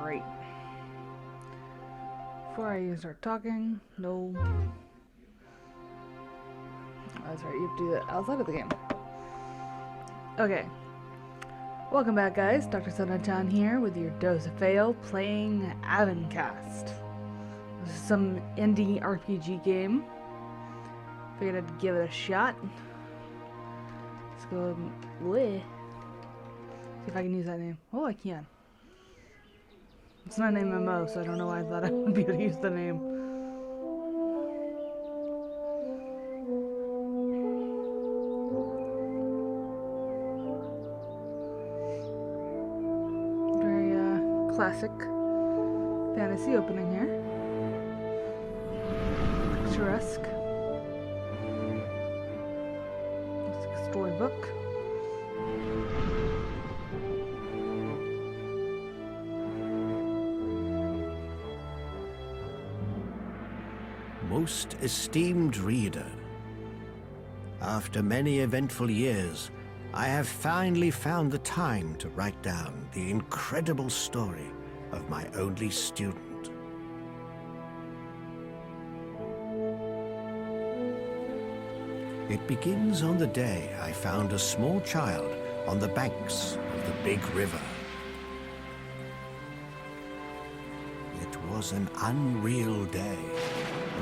Great. Before I even start talking, no. That's right, you have to do that outside of the game. Okay. Welcome back, guys. Dr. Sunshine here with your dose of fail, playing Avencast. This is some indie RPG game. Figured I'd give it a shot. Let's go. Bleh. See if I can use that name. Oh, I can. It's not an MMO, so I don't know why I thought I would be able to use the name. Very classic fantasy opening here. Picturesque. It's like a storybook. Most esteemed reader, after many eventful years, I have finally found the time to write down the incredible story of my only student. It begins on the day I found a small child on the banks of the big river. It was an unreal day.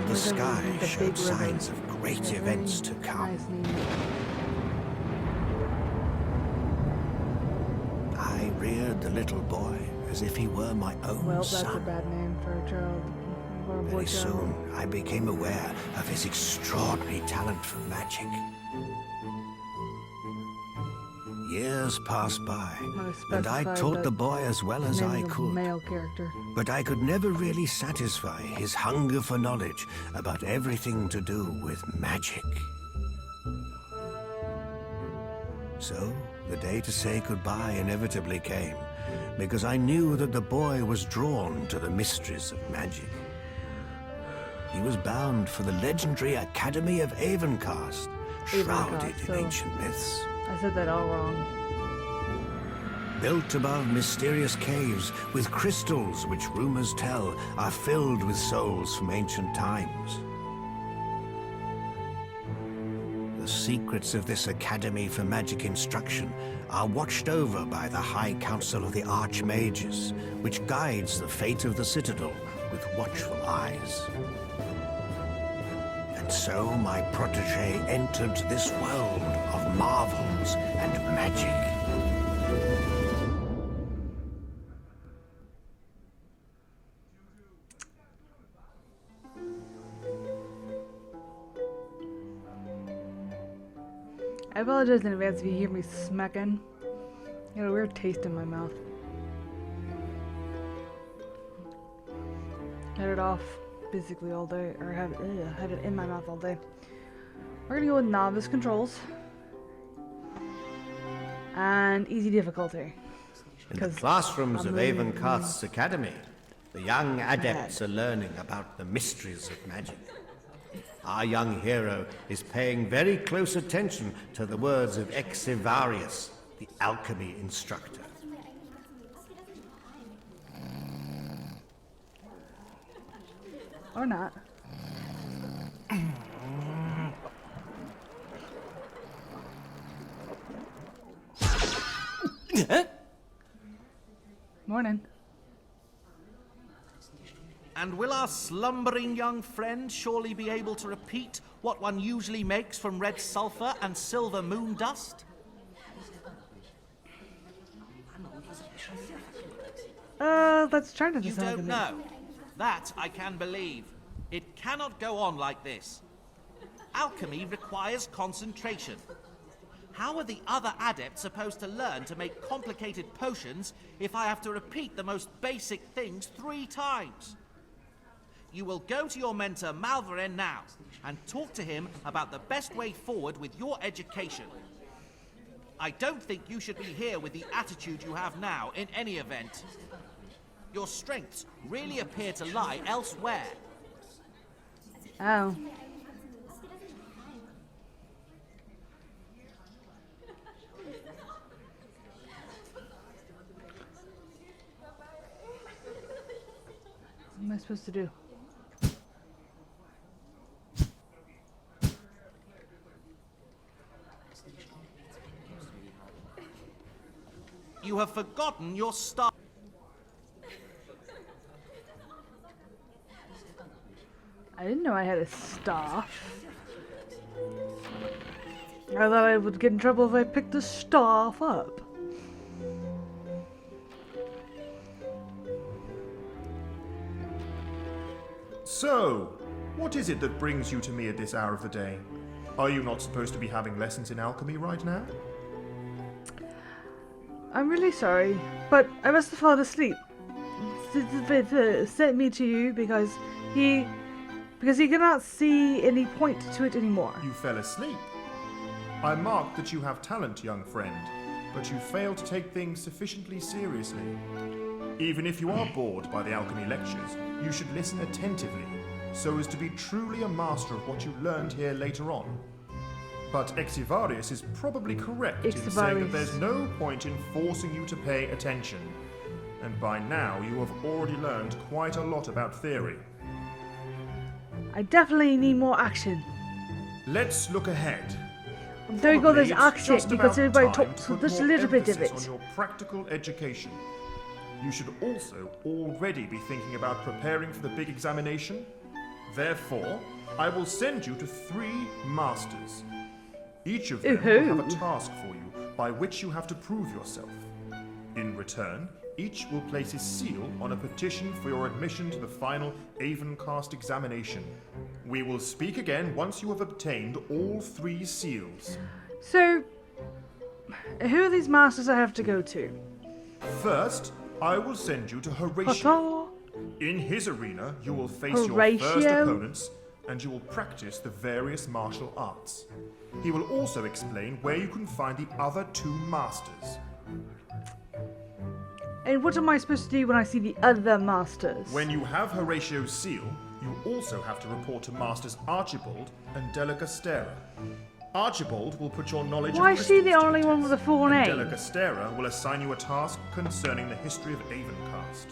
The sky showed signs of great events to come. I reared the little boy as if he were my own Well, son. that's a bad name for a child. For a boy Very child. soon, I became aware of his extraordinary talent for magic. Years passed by, and I taught the boy as well as I could. Male character. But I could never really satisfy his hunger for knowledge about everything to do with magic. So, the day to say goodbye inevitably came, because I knew that the boy was drawn to the mysteries of magic. He was bound for the legendary Academy of Avencast, shrouded in ancient myths. I said that all wrong. Built above mysterious caves with crystals which rumors tell are filled with souls from ancient times. The secrets of this Academy for Magic Instruction are watched over by the High Council of the Archmages, which guides the fate of the Citadel with watchful eyes. And so my protege entered this world of marvels and magic. I apologize in advance if you hear me smacking. I got a weird taste in my mouth. Had it off basically all day, or had it in my mouth all day. We're gonna go with novice controls and easy difficulty. In the classrooms of Avencast's Academy, the young adepts are learning about the mysteries of magic. Our young hero is paying very close attention to the words of Exivarius, the alchemy instructor. Or not. Morning. And will our slumbering young friend surely be able to repeat what one usually makes from red sulfur and silver moon dust? That's trying to You decide. don't know. That I can believe. It cannot go on like this. Alchemy requires concentration. How are the other adepts supposed to learn to make complicated potions if I have to repeat the most basic things 3 times? You will go to your mentor Malveren now and talk to him about the best way forward with your education. I don't think you should be here with the attitude you have now in any event. Your strengths really appear to lie elsewhere. Oh. supposed to do? You have forgotten your star. I didn't know I had a staff. I thought I would get in trouble if I picked the staff up. So, what is it that brings you to me at this hour of the day? Are you not supposed to be having lessons in alchemy right now? I'm really sorry, but I must have fallen asleep. Sent me to you because he cannot see any point to it anymore. You fell asleep. I mark that you have talent, young friend, but you fail to take things sufficiently seriously. Even if you are bored by the alchemy lectures, you should listen attentively, so as to be truly a master of what you learned here later on. But Exivarius is probably correct in saying that there's no point in forcing you to pay attention. And by now, you have already learned quite a lot about theory. I definitely need more action. Let's look ahead. There you go, there's Probably it's action just because about everybody time talks to put just a more little bit of emphasis it. on your practical education. You should also already be thinking about preparing for the big examination. Therefore, I will send you to 3 masters. Each of them will have a task for you by which you have to prove yourself. In return, each will place his seal on a petition for your admission to the final Avencast examination. We will speak again once you have obtained all 3 seals. So, who are these masters I have to go to? First, I will send you to Horatio. Ta-ta. In his arena, you will face your Horatio? first opponents, and you will practice the various martial arts. He will also explain where you can find the other 2 masters. And what am I supposed to do when I see the other masters? When you have Horatio's seal, you also have to report to Masters Archibald and Delagostera. Archibald will put your knowledge Why of is she the crystals to only the one test, with a full and name? Delagostera will assign you a task concerning the history of Avencast.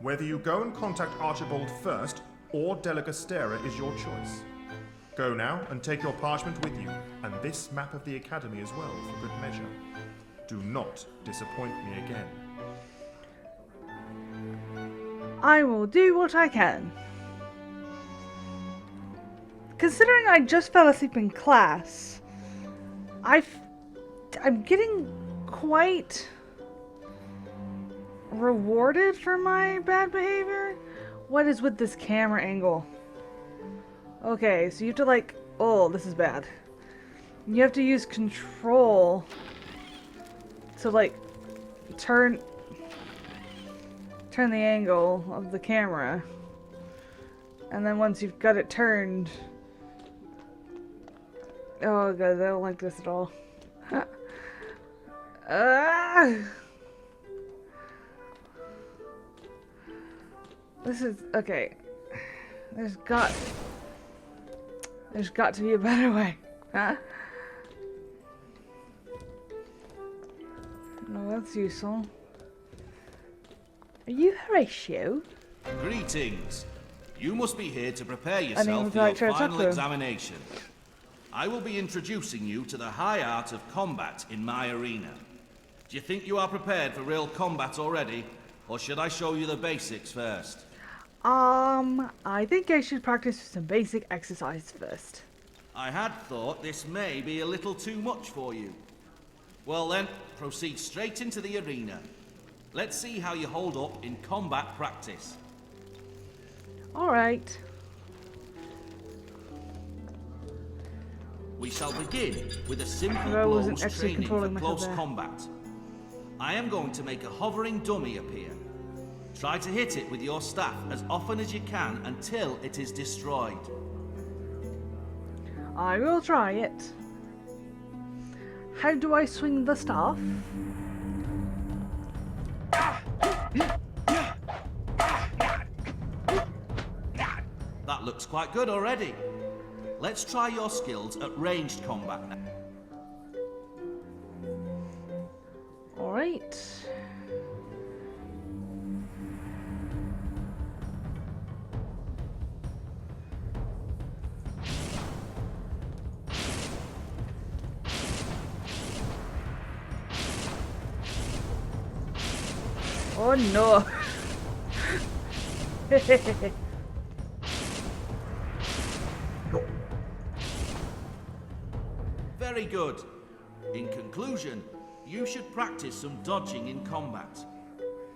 Whether you go and contact Archibald first, or Delagostera is your choice. Go now and take your parchment with you, and this map of the Academy as well, for good measure. Do not disappoint me again. I will do what I can. Considering I just fell asleep in class, I'm getting quite rewarded for my bad behavior. What is with this camera angle? Okay, so you have to like, oh, this is bad. You have to use control to like turn the angle of the camera. And then once you've got it turned, oh god, I don't like this at all. This is okay. There's got to be a better way. Huh? No, that's useful. Are you Horatio? Greetings. You must be here to prepare would yourself for like your to talk final to him. examination. I will be introducing you to the high art of combat in my arena. Do you think you are prepared for real combat already? Or should I show you the basics first? I think I should practice some basic exercise first. I had thought this may be a little too much for you. Well then, proceed straight into the arena. Let's see how you hold up in combat practice. Alright. We shall begin with a simple I wasn't blows actually training for controlling myself close there. combat. I am going to make a hovering dummy appear. Try to hit it with your staff as often as you can until it is destroyed. I will try it. How do I swing the staff? That looks quite good already. Let's try your skills at ranged combat now. Alright. Oh no. Very good. In conclusion, you should practice some dodging in combat.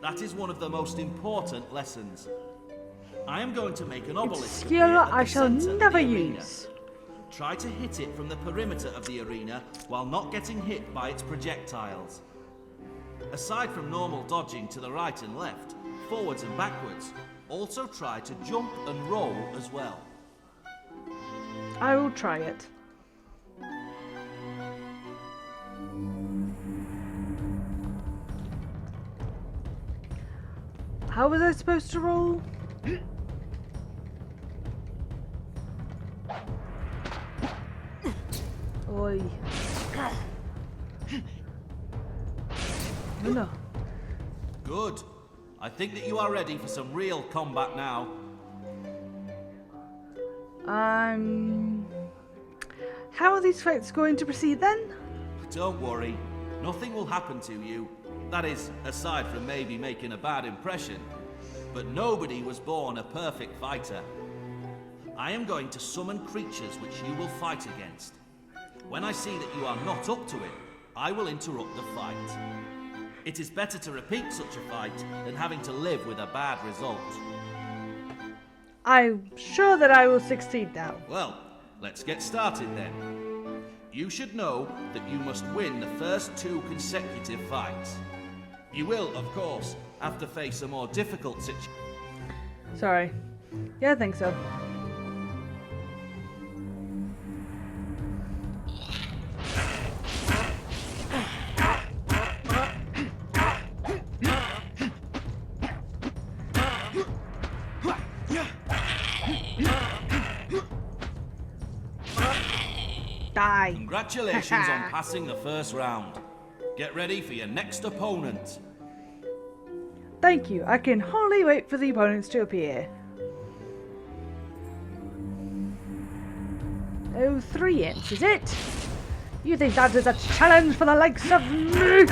That is one of the most important lessons. I am going to make an obelisk It's a appear skill at the I shall center of never the arena. use. Try to hit it from the perimeter of the arena while not getting hit by its projectiles. Aside from normal dodging to the right and left, forwards and backwards, also try to jump and roll as well. I will try it. How was I supposed to roll? Oi. Oh no. Good. I think that you are ready for some real combat now. How are these fights going to proceed then? Don't worry, nothing will happen to you. That is, aside from maybe making a bad impression. But nobody was born a perfect fighter. I am going to summon creatures which you will fight against. When I see that you are not up to it, I will interrupt the fight. It is better to repeat such a fight than having to live with a bad result. I'm sure that I will succeed now. Well, let's get started then. You should know that you must win the first 2 consecutive fights. You will, of course, have to face a more difficult situation. Sorry. Yeah, I think so. Die. Congratulations on passing the first round. Get ready for your next opponent. Thank you. I can hardly wait for the opponents to appear. Oh, 3 inch, is it? You think that is a challenge for the likes of me?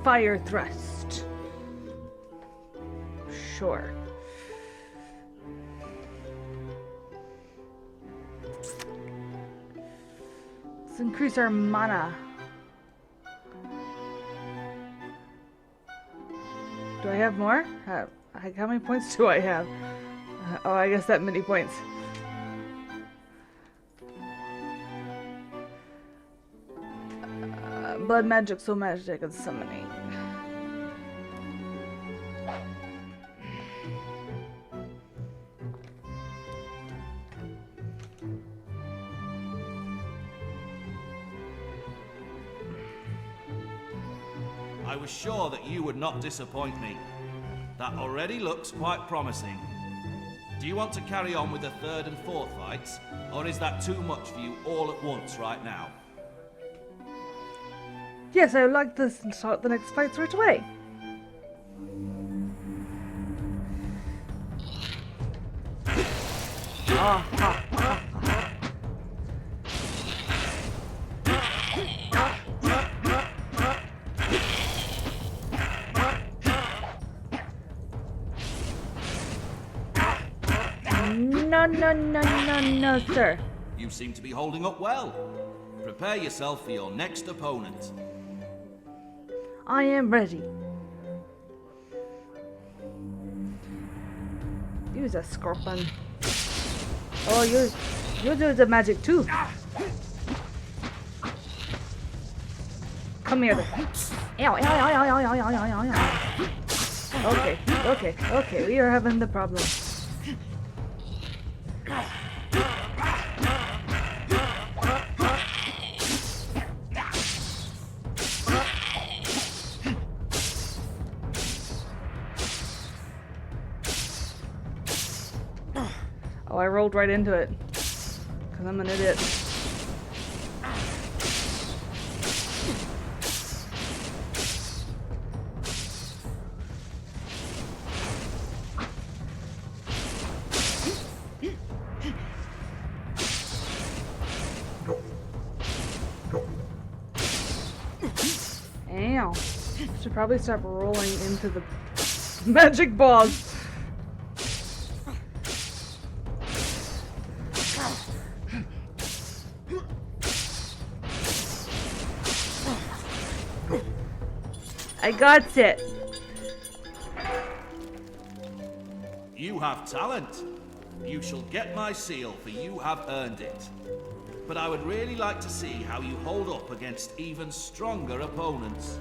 Fire thrust. Sure. Let's increase our mana. Do I have more? How many points do I have? Oh, I guess that many points. Blood magic, soul magic, and summoning. I was sure that you would not disappoint me. That already looks quite promising. Do you want to carry on with the 3rd and 4th fights, or is that too much for you all at once right now? Yes, I would like to start the next fight right away. No, sir. You seem to be holding up well. Prepare yourself for your next opponent. I am ready. Use a scorpion. Oh, you do the magic too. Come here. Ow, ow, ow, ow, ow, ow, ow, ow. Okay, we are having the problem. Oh, I rolled right into it. Because I'm an idiot. should probably stop rolling into the magic balls. I got it. You have talent. You shall get my seal, for you have earned it. But I would really like to see how you hold up against even stronger opponents.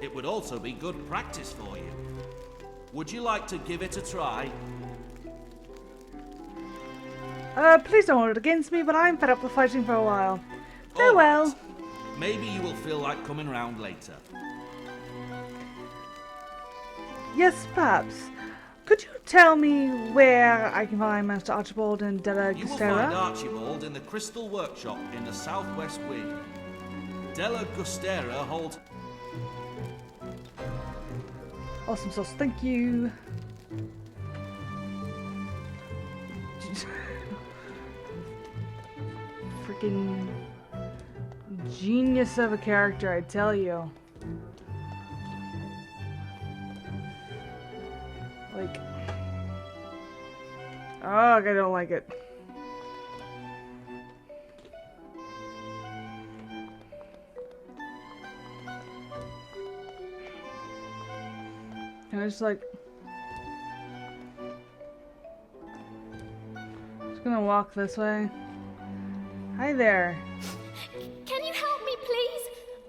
It would also be good practice for you. Would you like to give it a try? Please don't hold it against me, but I'm fed up with fighting for a while. All Farewell. right. Maybe you will feel like coming round later. Yes, perhaps. Could you tell me where I can find Master Archibald and Della You will find Gustera? Archibald in the Crystal Workshop in the southwest wing. Della Gustera holds... Awesome sauce, thank you. Freaking genius of a character, I tell you. Like, oh, I don't like it. And I just like, just gonna walk this way. Hi there. Can you help me, please?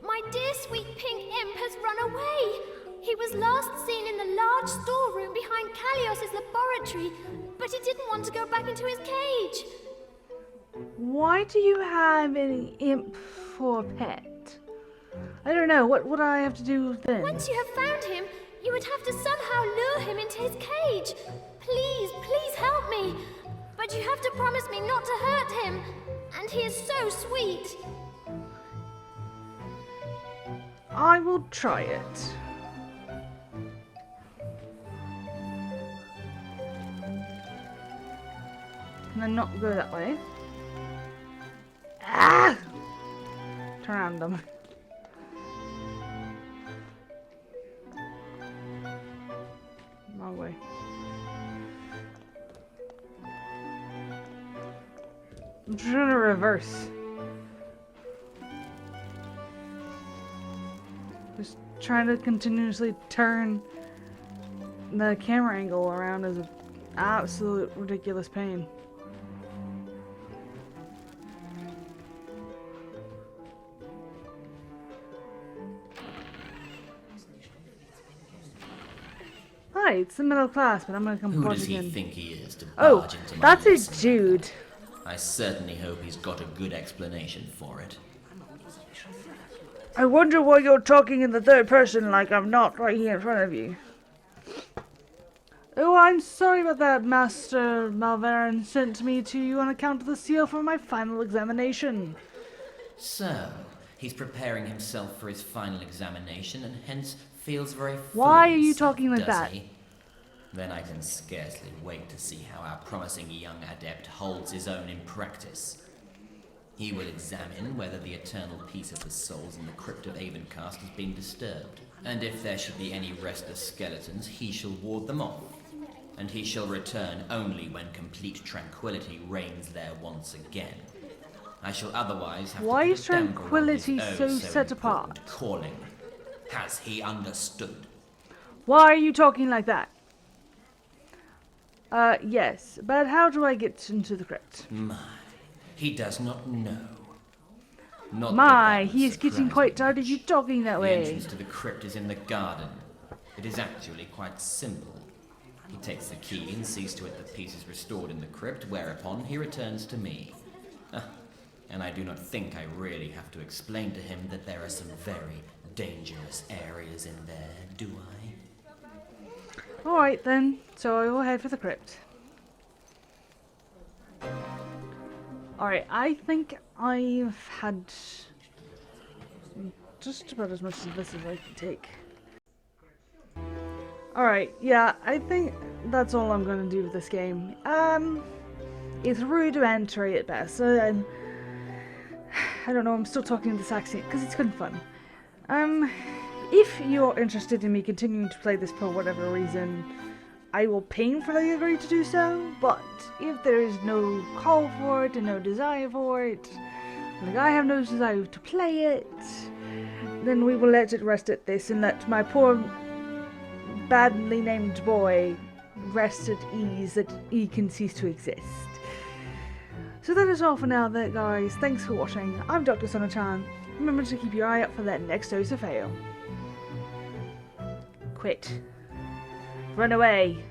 My dear sweet pink imp has run away. He was last seen in the large storeroom behind Callios's laboratory, but he didn't want to go back into his cage. Why do you have an imp for a pet? I don't know. What would I have to do then? Once you have found him, you would have to somehow lure him into his cage. Please, please help me. But you have to promise me not to hurt him. And he is so sweet. I will try it. Can I not go that way? Ah! Turn around them. Wrong way. I'm trying to reverse. Just trying to continuously turn the camera angle around is an absolute ridiculous pain. Hi, it's the middle class, but I'm gonna come Who pause does he again. think he is to Oh, barge into my that's a lesson? Jude. I certainly hope he's got a good explanation for it. I wonder why you're talking in the third person like I'm not right here in front of you. Oh, I'm sorry about that, Master Malverin sent me to you on account of the seal for my final examination. So, he's preparing himself for his final examination and hence feels very full Why of are you himself, talking like does that? he? Then I can scarcely wait to see how our promising young adept holds his own in practice. He will examine whether the eternal peace of the souls in the crypt of Avencast has been disturbed, and if there should be any restless skeletons, he shall ward them off, and he shall return only when complete tranquility reigns there once again. I shall otherwise have Why to is put a damper on tranquility his so oh set important apart? calling. Has he understood? Why are you talking like that? Yes, but how do I get into the crypt? My, he does not know. Not My, that that he would is getting surprise quite me tired of you much. talking that The way. entrance to the crypt is in the garden. It is actually quite simple. He takes the key and sees to it the peace is restored in the crypt, whereupon he returns to me. And I do not think I really have to explain to him that there are some very dangerous areas in there, do I? Alright then, so I will head for the crypt. Alright, I think I've had just about as much of this as I can take. Alright, yeah, I think that's all I'm going to do with this game. It's rudimentary at best. I don't know, I'm still talking in this accent because it's good fun. If you're interested in me continuing to play this for whatever reason, I will painfully agree to do so, but if there is no call for it and no desire for it, like I have no desire to play it, then we will let it rest at this and let my poor badly named boy rest at ease that he can cease to exist. So that is all for now there, guys. Thanks for watching. I'm Dr. Sonachan. Remember to keep your eye out for that next dose of fail. Quit. Run away.